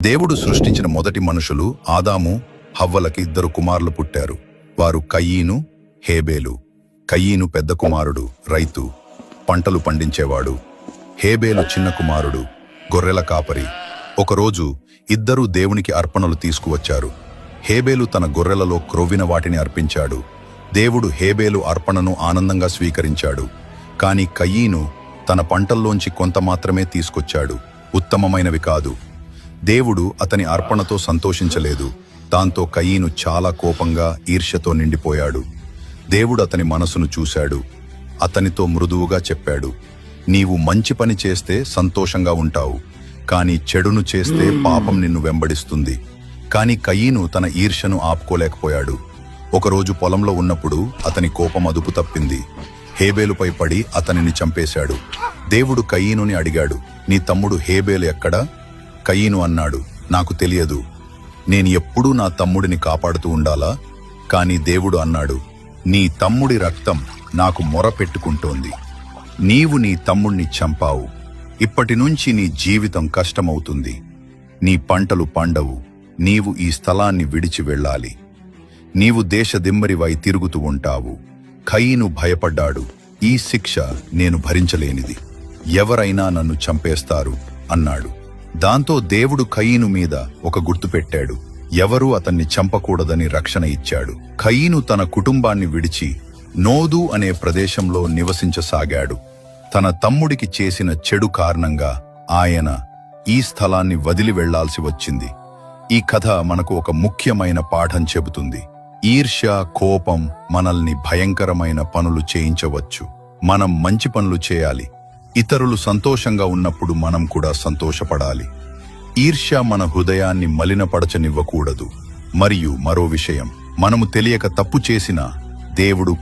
దేవుడు సృష్టించిన మొదటి మనుషులు ఆదాము హవ్వలకి 2 కుమారులు పుట్టారు. వారు కయీను, హేబేలు. కయీను పెద్ద కుమారుడు, రైతు, పంటలు పండించేవాడు. హేబేలు చిన్న కుమారుడు, గొర్రెల కాపరి. ఒకరోజు ఇద్దరూ దేవునికి అర్పణలు తీసుకువచ్చారు. హేబేలు తన గొర్రెలలో క్రొవ్విన వాటిని అర్పించాడు. దేవుడు హేబేలు అర్పణను ఆనందంగా స్వీకరించాడు. కాని కయీను తన పంటల్లోంచి కొంత మాత్రమే తీసుకొచ్చాడు, ఉత్తమమైనవి కాదు. దేవుడు అతని అర్పణతో సంతోషించలేదు. దాంతో కయీను చాలా కోపంగా ఈర్ష్యతో నిండిపోయాడు. దేవుడు అతని మనసును చూశాడు. అతనితో మృదువుగా చెప్పాడు, నీవు మంచి పని చేస్తే సంతోషంగా ఉంటావు, కానీ చెడును చేస్తే పాపం నిన్ను వెంబడిస్తుంది. కాని కయీను తన ఈర్ష్యను ఆపుకోలేకపోయాడు. ఒకరోజు పొలంలో ఉన్నప్పుడు అతని కోపం అదుపు తప్పింది. హేబేలుపై పడి అతనిని చంపేశాడు. దేవుడు కయీనుని అడిగాడు, నీ తమ్ముడు హేబేలు ఎక్కడా? కయీను అన్నాడు, నాకు తెలియదు. నేను ఎప్పుడూ నా తమ్ముడిని కాపాడుతూ ఉండాలా? కాని దేవుడు అన్నాడు, నీ తమ్ముడి రక్తం నాకు మొరపెట్టుకుంటోంది. నీవు నీ తమ్ముణ్ణి చంపావు. ఇప్పటినుంచి నీ జీవితం కష్టమవుతుంది. నీ పంటలు పండవు. నీవు ఈ స్థలాన్ని విడిచి వెళ్ళాలి. నీవు దేశదిమ్మరివై తిరుగుతూ ఉంటావు. కయీను భయపడ్డాడు. ఈ శిక్ష నేను భరించలేనిది. ఎవరైనా నన్ను చంపేస్తారు అన్నాడు. దాంతో దేవుడు కయీను మీద ఒక గుర్తు పెట్టాడు. ఎవరూ అతన్ని చంపకూడదని రక్షణ ఇచ్చాడు. కయీను తన కుటుంబాన్ని విడిచి నోదు అనే ప్రదేశంలో నివసించసాగాడు. తన తమ్ముడికి చేసిన చెడు కారణంగా ఆయన ఈ స్థలాన్ని వదిలి వెళ్లాల్సి వచ్చింది. ఈ కథ మనకు ఒక ముఖ్యమైన పాఠం చెబుతుంది. ఈర్ష్య, కోపం మనల్ని భయంకరమైన పనులు చేయించవచ్చు. మనం మంచి పనులు చేయాలి. ఇతరులు సంతోషంగా ఉన్నప్పుడు మనం కూడా సంతోషపడాలి. ఈర్ష్య మన హృదయాన్ని మలినపరచనివ్వకూడదు. మరియు మరో విషయం, మనము తెలియక తప్పు చేసినా దేవుడు